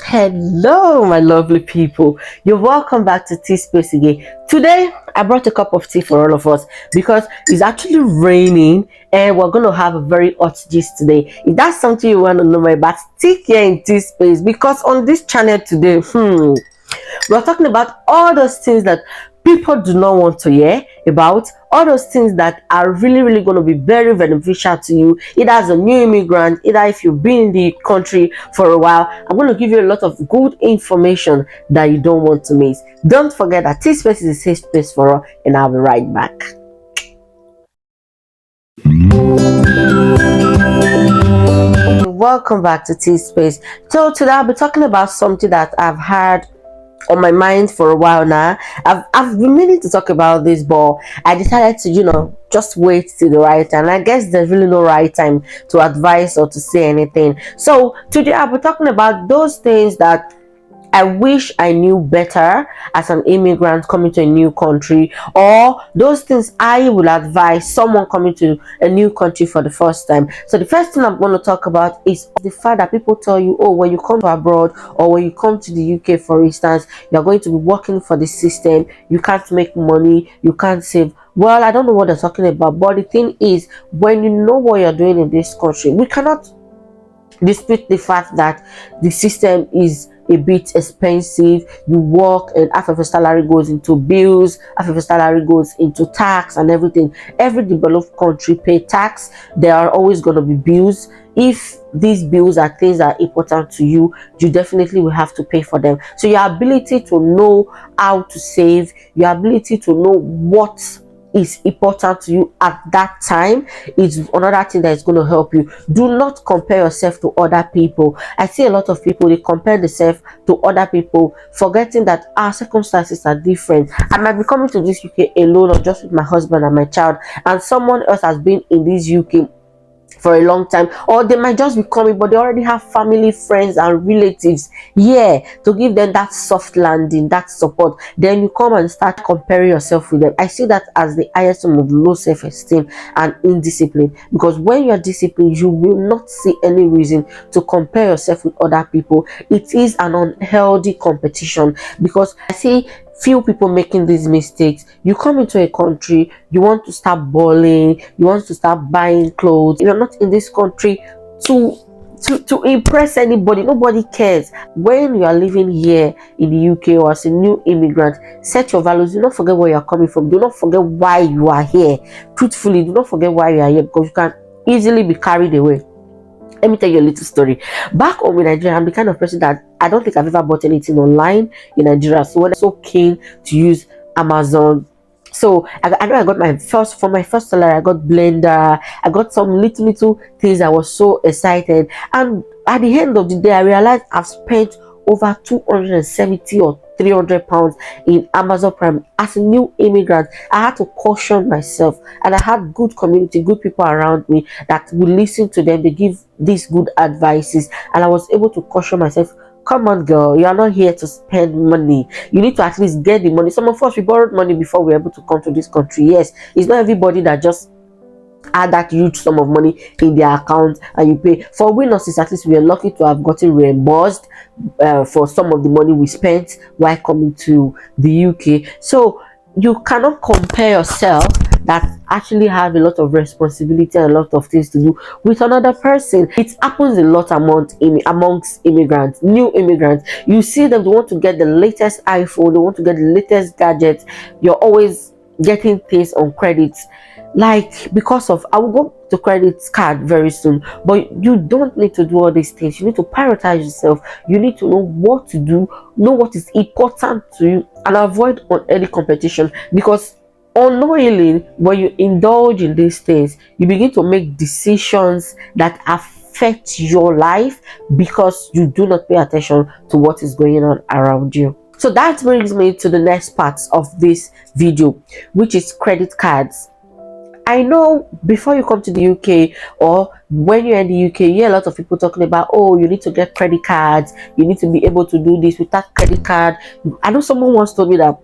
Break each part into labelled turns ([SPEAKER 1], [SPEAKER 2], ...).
[SPEAKER 1] Hello, my lovely people. You're welcome back to Tea Space again. Today, I brought a cup of tea for all of us because it's actually raining and we're going to have a very hot gist today. If that's something you want to know about, stick here in Tea Space because on this channel today, we're talking about all those things that people do not want to hear about, all those things that are really going to be very beneficial to you, either as a new immigrant, either if you've been in the country for a while. I'm going to give you a lot of good information that you don't want to miss. Don't forget that this space is a safe space for all, and I'll be right back. Welcome back to Tea Space. So today I'll be talking about something that I've had on my mind for a while now. I've been meaning to talk about this, but I decided to just wait till the right time. I guess there's really no right time to advise or to say anything. So today I'll be talking about those things that I wish I knew better as an immigrant coming to a new country, or those things I would advise someone coming to a new country for the first time. So the first thing I'm going to talk about is the fact that people tell you, oh, when you come to abroad or when you come to the UK, for instance, you're going to be working for the system, you can't make money, you can't save. Well, I don't know what they're talking about, but the thing is, when you know what you're doing in this country, we cannot dispute the fact that the system is a bit expensive. You work and half of your salary goes into bills, half of your salary goes into tax and everything. Every developed country pay tax. There are always going to be bills. If these bills are things that are important to you, you definitely will have to pay for them. So your ability to know how to save, your ability to know what is important to you at that time is another thing that is going to help you. Do not compare yourself to other people. I see a lot of people, they compare themselves to other people, forgetting that our circumstances are different. I might be coming to this UK alone or just with my husband and my child, and someone else has been in this UK for a long time, or they might just be coming but they already have family, friends and relatives here to give them that soft landing, that support. Then you come and start comparing yourself with them. I see that as the highest form of low self-esteem and indiscipline, because when you are disciplined, you will not see any reason to compare yourself with other people. It is an unhealthy competition, because I see few people making these mistakes. You come into a country, you want to start balling, you want to start buying clothes. You're not in this country to impress anybody. Nobody cares. When you are living here in the UK or as a new immigrant, set your values. Do not forget where you are coming from. Do not forget why you are here. Truthfully, do not forget why you are here, because you can easily be carried away. Let me tell you a little story. Back home in Nigeria, I'm the kind of person that I don't think I've ever bought anything online in Nigeria. So when I'm so keen to use Amazon, so I know I got for my first salary, I got blender, I got some little things. I was so excited, and at the end of the day, I realized I've spent over 270 or 300 pounds in Amazon Prime. As a new immigrant, I had to caution myself, and I had good community, good people around me that would listen to them. They give these good advices, and I was able to caution myself. Come on, girl, you are not here to spend money. You need to at least get the money. Some of us, we borrowed money before we were able to come to this country. Yes, it's not everybody that just add that huge sum of money in their account and you pay. For we nurses, at least we are lucky to have gotten reimbursed for some of the money we spent while coming to the UK. So you cannot compare yourself that actually have a lot of responsibility and a lot of things to do with another person. It happens a lot amongst immigrants, new immigrants. You see them, they want to get the latest iPhone, they want to get the latest gadgets. You're always getting things on credits. Like, because of, I will go to credit card very soon, but you don't need to do all these things. You need to prioritize yourself. You need to know what to do, know what is important to you, and avoid any competition. Because unknowingly, when you indulge in these things, you begin to make decisions that affect your life because you do not pay attention to what is going on around you. So that brings me to the next part of this video, which is credit cards. I know before you come to the UK or when you're in the UK, you hear a lot of people talking about, oh, you need to get credit cards, you need to be able to do this with that credit card. I know someone once told me that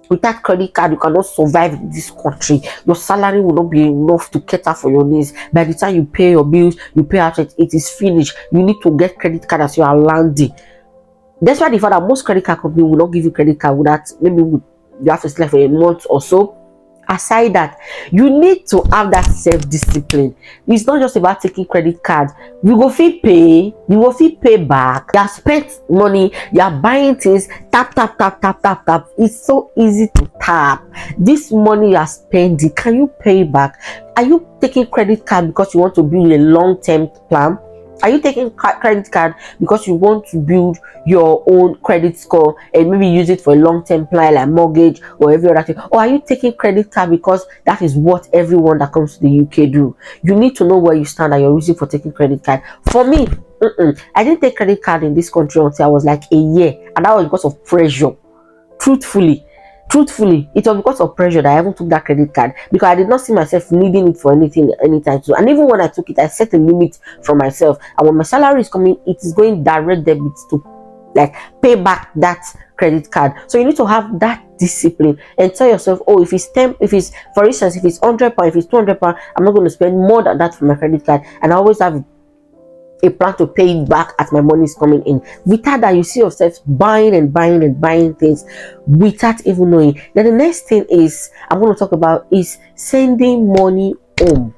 [SPEAKER 1] with that credit card, you cannot survive in this country. Your salary will not be enough to cater for your needs. By the time you pay your bills, you pay out, it is finished. You need to get credit card as you are landing. That's why the fact that most credit card company will not give you credit card without maybe you have to stay for a month or so. Aside that, you need to have that self-discipline. It's not just about taking credit card. You go fit pay, you go fit pay back. You have spent money, you are buying things, tap tap tap tap tap tap. It's so easy to tap. This money you are spending, can you pay back? Are you taking credit card because you want to build a long-term plan? Are you taking credit card because you want to build your own credit score and maybe use it for a long-term plan like mortgage or every other thing? Or are you taking credit card because that is what everyone that comes to the UK do? You need to know where you stand and your reason for taking credit card. For me, I didn't take credit card in this country until I was like a year, and that was because of pressure. Truthfully, it was because of pressure that I haven't took that credit card, because I did not see myself needing it for anything anytime soon. And even when I took it, I set a limit for myself. And when my salary is coming, it is going direct debits to like pay back that credit card. So you need to have that discipline and tell yourself, oh, if it's 10, if it's, for instance, if it's £100, if it's £200, I'm not going to spend more than that for my credit card. And I always have a plan to pay it back as my money is coming in. Without that, you see yourself buying and buying and buying things without even knowing. Then the next thing is I'm going to talk about is sending money home.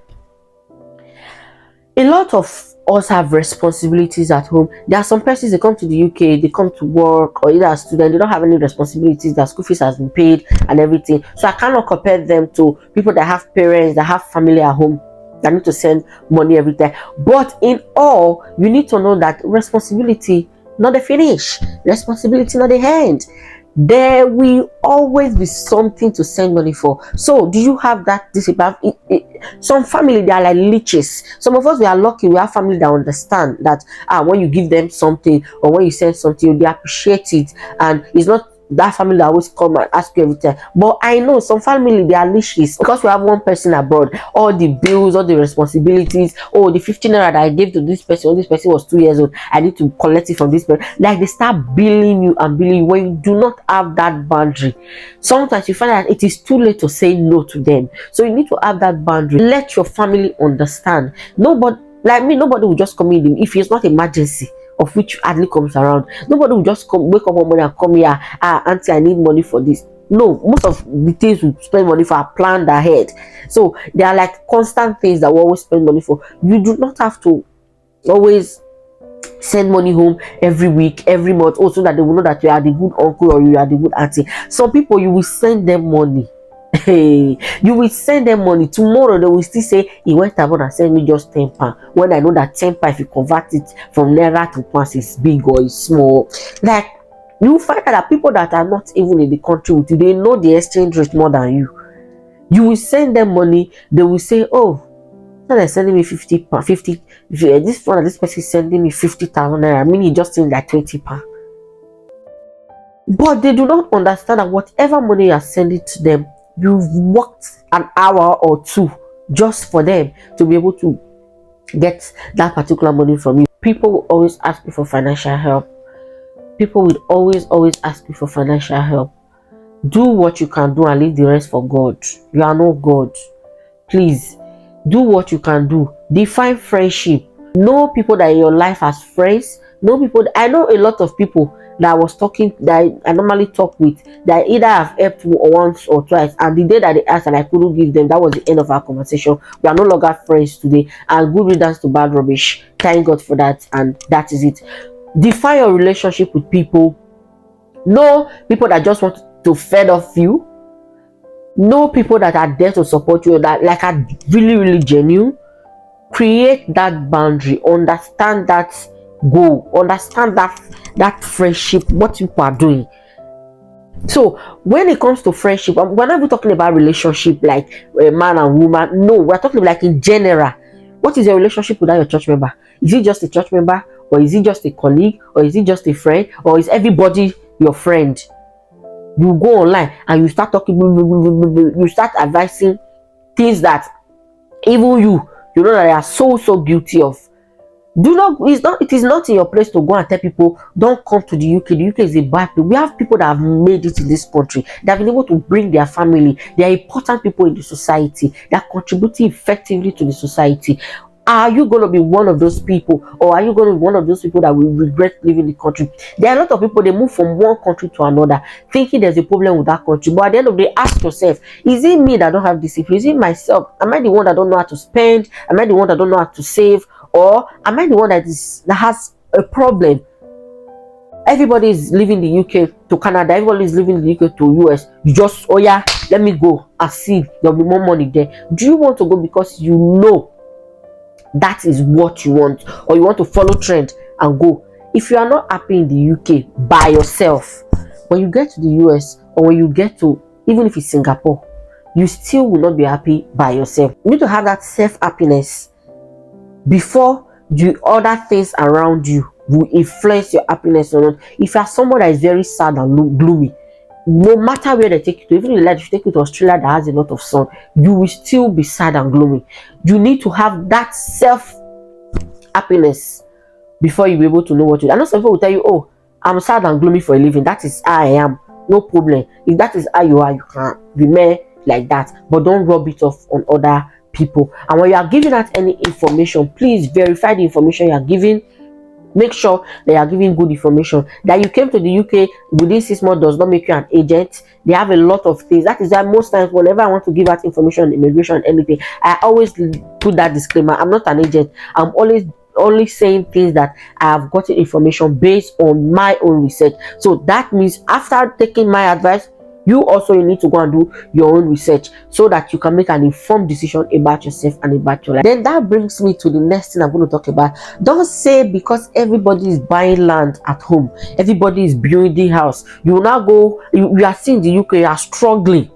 [SPEAKER 1] A lot of us have responsibilities at home. There are some persons, they come to the UK, they come to work, or either as students, they don't have any responsibilities. Their school fees has been paid and everything. So I cannot compare them to people that have parents, that have family at home, that need to send money every time. But in all, you need to know that responsibility not the finish, responsibility not the end. There will always be something to send money for. So do you have that discipline? Some family, they are like leeches. Some of us, we are lucky, we have family that understand that when you give them something or when you send something, they appreciate it, and it's not that family that always come and ask you every time. But I know some family, they are leashes, because we have one person abroad, all the bills, all the responsibilities. Oh, the 15 naira that I gave to this person, this person was 2 years old, I need to collect it from this person. Like, they start billing you and billing you when you do not have that boundary. Sometimes you find that it is too late to say no to them. So you need to have that boundary. Let your family understand. Nobody, like me, nobody will just come in if it's not emergency, of which hardly comes around. Nobody will just come, wake up one morning and come here, auntie, I need money for this. No, most of the things we spend money for are planned ahead. So there are like constant things that we always spend money for. You do not have to always send money home every week, every month, also that they will know that you are the good uncle or you are the good auntie. Some people, you will send them money. Hey, you will send them money tomorrow, they will still say he went abroad and send me just £10, when I know that £10, if you convert it from naira to pounds, is big or is small. Like, you will find that people that are not even in the country with you, they know the exchange rate more than you. You will send them money, they will say, oh, they're sending me 50 pounds, 50, this one, this person is sending me 50,000 naira, I mean, he just send like 20 pounds. But they do not understand that whatever money you are sending to them, you've worked an hour or two just for them to be able to get that particular money from you. People will always ask you for financial help. People will always ask you for financial help. Do what you can do and leave the rest for God. You are not God. Please do what you can do. Define friendship. Know people that in your life as friends. Know people. I know a lot of people that I was talking, that I normally talk with, that either have helped once or twice, and the day that they asked and I couldn't give them, that was the end of our conversation. We are no longer friends today, and good riddance to bad rubbish. Thank God for that, and that is it. Define your relationship with people. Know people that just want to fed off you. Know people that are there to support you, that like are really genuine. Create that boundary. Understand that goal. Understand that friendship, what people are doing. So when it comes to friendship, we're not even talking about relationship like a man and woman. No, we're talking like in general. What is your relationship with your church member? Is it just a church member, or is it just a colleague, or is it just a friend, or is everybody your friend? You go online and you start talking, you start advising things that even you know that they are so guilty of. It is not in your place to go and tell people don't come to the UK. The UK is a bad place. We have people that have made it in this country, that have been able to bring their family. They are important people in the society, they are contributing effectively to the society. Are you going to be one of those people, or are you going to be one of those people that will regret leaving the country? There are a lot of people, they move from one country to another thinking there's a problem with that country, but at the end of the day, ask yourself, is it me that don't have discipline? Is it myself? Am I the one that don't know how to spend? Am I the one that don't know how to save? Or am I the one that has a problem? Everybody is leaving the UK to Canada, everybody is leaving the UK to US. You just, oh yeah, let me go and see, there'll be more money there. Do you want to go because you know that is what you want, or you want to follow trend and go? If you are not happy in the UK by yourself, when you get to the US, or when you get to, even if it's Singapore, you still will not be happy by yourself. You need to have that self-happiness before the other things around you will influence your happiness or not. If you are someone that is very sad and gloomy, no matter where they take you to, even if they take you to Australia that has a lot of sun, you will still be sad and gloomy. You need to have that self happiness before you be able to know what to do. I know some people will tell you, oh, I'm sad and gloomy for a living, that is how I am. No problem. If that is how you are, you can remain like that, but don't rub it off on other people. And when you are giving out any information, please verify the information you are giving. Make sure they are giving good information. That you came to the UK within 6 months does not make you an agent. They have a lot of things. That is why most times whenever I want to give out information on immigration, anything, I always put that disclaimer. I'm not an agent. I'm always only saying things that I have gotten information based on my own research. So that means after taking my advice, you need to go and do your own research so that you can make an informed decision about yourself and about your life. Then that brings me to the next thing I'm going to talk about. Don't say because everybody is buying land at home, everybody is building house, you will now go, you are seeing the UK, you are struggling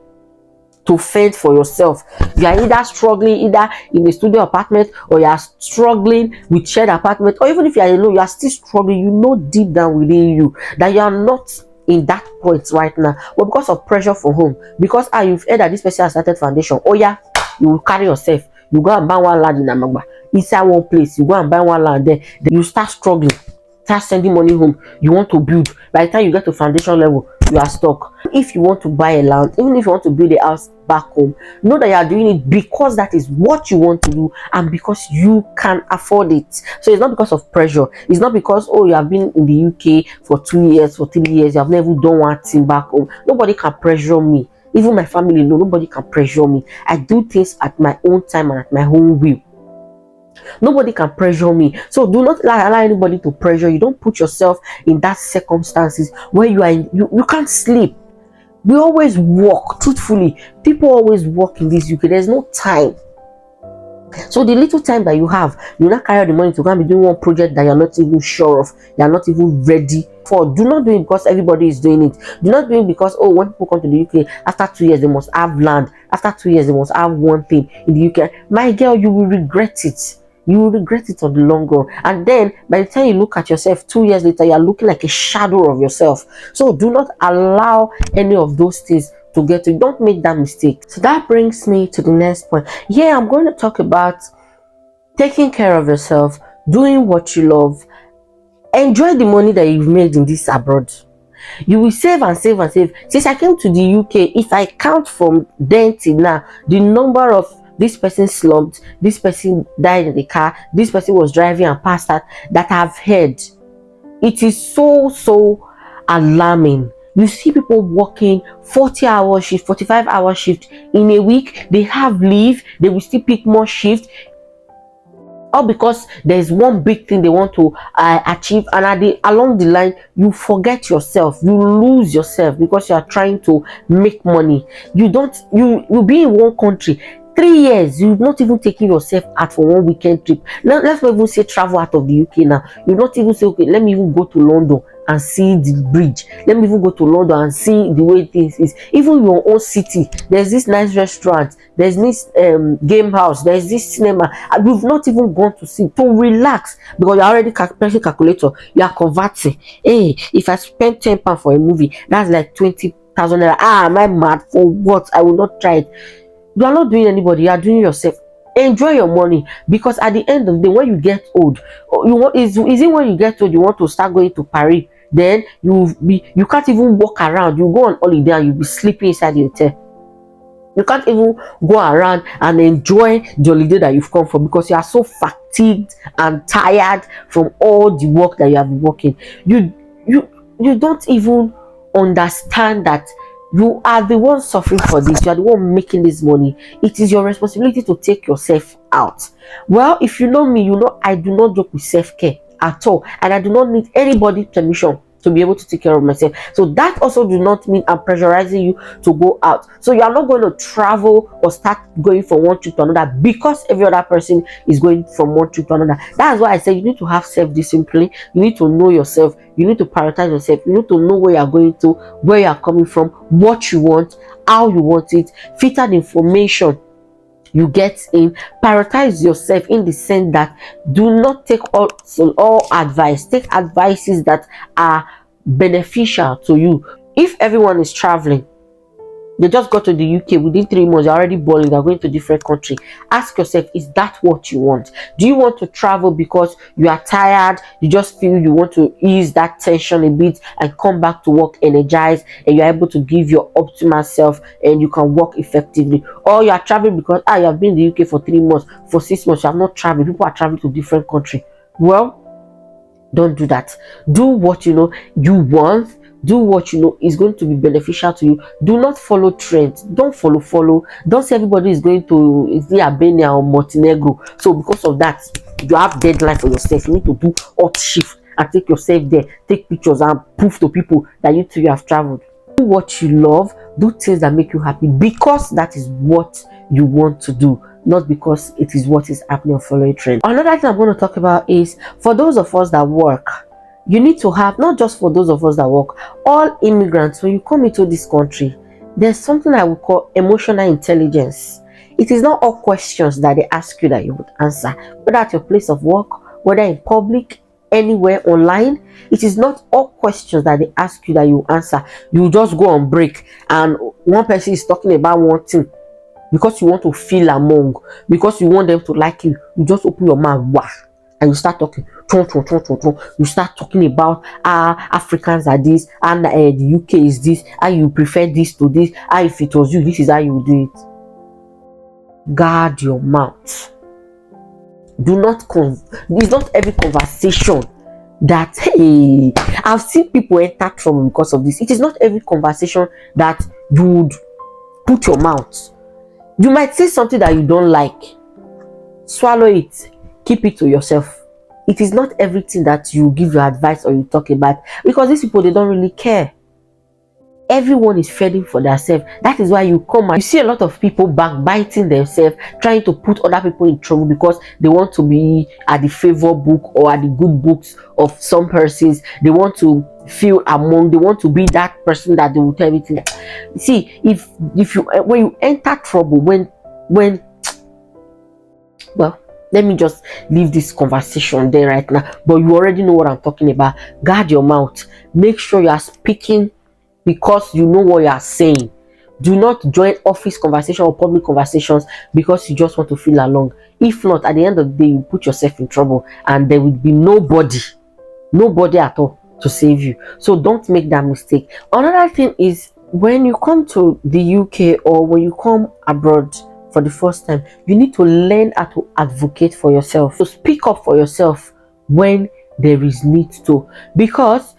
[SPEAKER 1] to fend for yourself. You are either struggling either in a studio apartment, or you are struggling with shared apartment, or even if you are alone, you are still struggling. You know deep down within you that you are not in that point right now, but because of pressure from home, because you've heard that this person has started foundation, oh yeah, you will carry yourself, you go and buy one land in Amagba, inside one place, you go and buy one land there, then you start struggling, start sending money home, you want to build. By the time you get to foundation level, you are stuck. If you want to buy a land, even if you want to build a house back home, know that you are doing it because that is what you want to do, and because you can afford it. So it's not because of pressure. It's not because, oh, you have been in the UK for 2 years, for 3 years, you have never done one thing back home. Nobody can pressure me. Even my family, no, nobody can pressure me. I do things at my own time and at my own will. Nobody can pressure me. So do not allow anybody to pressure you. Don't put yourself in that circumstances where you are you can't sleep. We always work. Truthfully, people always work in this UK. There's no time. So the little time that you have, you not carry the money to go and be doing one project that you're not even sure of, you're not even ready for. Do not do it because everybody is doing it. Do not do it because, oh, when people come to the UK, after 2 years they must have land, after 2 years they must have one thing in the UK. My girl, you will regret it. You will regret it on the long run. And then by the time you look at yourself 2 years later, you are looking like a shadow of yourself. So do not allow any of those things to get you. Don't make that mistake. So that brings me to the next point. Yeah, I'm going to talk about taking care of yourself, doing what you love. Enjoy the money that you've made in this abroad. You will save and save and save. Since I came to the UK, if I count from then till now, the number of this person slumped, this person died in the car, this person was driving and passed out, that I've heard, it is so alarming. You see people working 40-hour shift, 45-hour shift in a week. They have leave, they will still pick more shift, all because there's one big thing they want to achieve, and along the line you forget yourself, you lose yourself because you are trying to make money. You be in one country 3 years, you've not even taken yourself out for one weekend trip. Let's not even say travel out of the UK now. You've not even say, okay, let me even go to London and see the bridge. Let me even go to London and see the way things is. Even your own city, there's this nice restaurant, there's this game house, there's this cinema. And you've not even gone to see, to relax, because you're already pressing calculator. You are converting. Hey, if I spend £10 for a movie, that's like 20,000 naira. Am I mad? For what? I will not try it. You are not doing anybody, you are doing yourself. Enjoy your money, because at the end of the day, when you get old, is it when you get old you want to start going to Paris? Then you can't even walk around. You go on holiday and you'll be sleeping inside the hotel. You can't even go around and enjoy the holiday that you've come from because you are so fatigued and tired from all the work that you have been working. You don't even understand that you are the one suffering for this. You are the one making this money. It is your responsibility to take yourself out. Well, if you know me, you know I do not joke with self-care at all, and I do not need anybody's permission to be able to take care of myself. So that also do not mean I'm pressurizing you to go out. So you are not going to travel or start going from one trip to another because every other person is going from one trip to another. That's why I say you need to have self-discipline. You need to know yourself. You need to prioritize yourself. You need to know where you're going to, where you're coming from, what you want, how you want it, filter the information you get in. Prioritize yourself in the sense that do not take all advice. Take advices that are beneficial to you. If everyone is traveling, they just got to the UK within 3 months, they're already balling, they're going to different country. Ask yourself, is that what you want? Do you want to travel because you are tired, you just feel you want to ease that tension a bit and come back to work energized, and you're able to give your optimal self and you can work effectively? Or you are traveling because you have been in the UK for 3 months, for 6 months, you have not traveled, people are traveling to different country. Well, don't do that. Do what you know you want. Do what you know is going to be beneficial to you. Do not follow trends. Don't follow. Don't say everybody is going to Albania or Montenegro. So because of that, you have deadline for yourself. You need to do hot shift and take yourself there. Take pictures and prove to people that you too have traveled. Do what you love. Do things that make you happy because that is what you want to do, not because it is what is happening or following trend. Another thing I'm going to talk about is for those of us that work. You need to have, not just for those of us that work, all immigrants, when you come into this country, there's something I would call emotional intelligence. It is not all questions that they ask you that you would answer, whether at your place of work, whether in public, anywhere online. It is not all questions that they ask you that you answer. You just go on break and one person is talking about one thing because you want to feel among, because you want them to like you. You just open your mouth, wow, and you start talking. You start talking about Africans are this, and the UK is this, and you prefer this to this, and if it was you, this is how you would do it. Guard your mouth. Do not it's not every conversation that, hey, I've seen people enter trouble because of this. It is not every conversation that you would put your mouth. You might say something that you don't like. Swallow it. Keep it to yourself. It is not everything that you give your advice or you talk about, because these people, they don't really care. Everyone is fending for themselves. That is why you come and you see a lot of people backbiting themselves, trying to put other people in trouble because they want to be at the favor book or at the good books of some persons. They want to feel among, they want to be that person that they will tell everything. See, if you, when you enter trouble, when well, let me just leave this conversation there right now, but you already know what I'm talking about. Guard your mouth. Make sure you are speaking because you know what you are saying. Do not join office conversation or public conversations because you just want to feel along. If not, at the end of the day, you put yourself in trouble and there will be nobody at all to save you. So don't make that mistake. Another thing is, when you come to the UK or when you come abroad for the first time, you need to learn how to advocate for yourself, to speak up for yourself when there is need to, because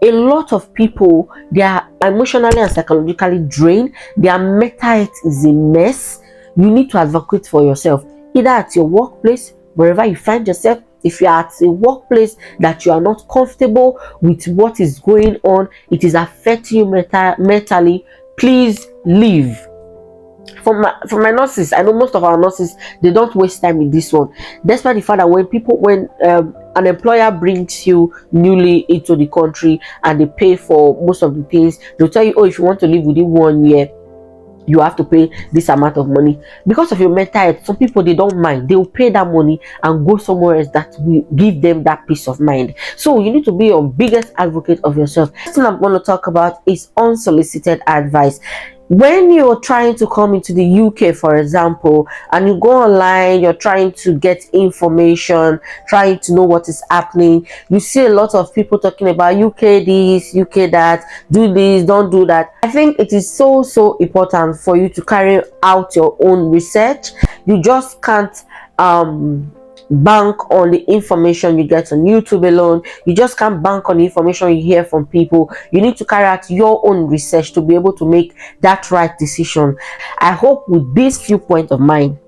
[SPEAKER 1] a lot of people, they are emotionally and psychologically drained. Their mental health is a mess. You need to advocate for yourself, either at your workplace, wherever you find yourself. If you are at a workplace that you are not comfortable with what is going on, it is affecting you mentally, please leave. For my nurses, I know most of our nurses, they don't waste time in this one, despite the fact that when an employer brings you newly into the country and they pay for most of the things, they'll tell you, oh, if you want to live within 1 year, you have to pay this amount of money. Because of your mental health, some people, they don't mind. They will pay that money and go somewhere else that will give them that peace of mind. So you need to be your biggest advocate of yourself. Next thing I'm going to talk about is unsolicited advice. When you're trying to come into the UK, for example, and you go online, you're trying to get information, trying to know what is happening, you see a lot of people talking about UK this, UK that, do this, don't do that. I think it is so important for you to carry out your own research. You just can't bank on the information you get on YouTube alone. You just can't bank on the information you hear from people. You need to carry out your own research to be able to make that right decision. I hope with this few points of mine,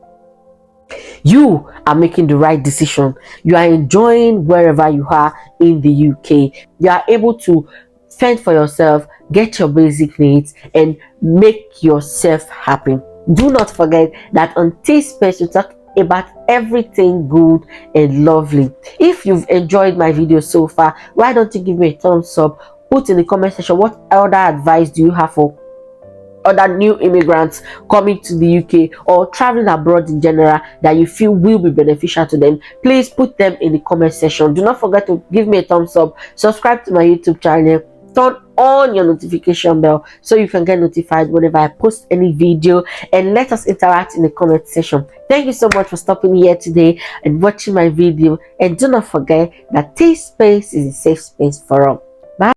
[SPEAKER 1] you are making the right decision. You are enjoying wherever you are in the UK. You are able to fend for yourself, get your basic needs, and make yourself happy. Do not forget that on this space we talk about everything good and lovely. If you've enjoyed my video so far, why don't you give me a thumbs up? Put in the comment section what other advice do you have for other new immigrants coming to the UK or traveling abroad in general that you feel will be beneficial to them. Please put them in the comment section. Do not forget to give me a thumbs up, subscribe to my YouTube channel, turn on your notification bell so you can get notified whenever I post any video, and let us interact in the comment section. Thank you so much for stopping here today and watching my video, and do not forget that this space is a safe space for all.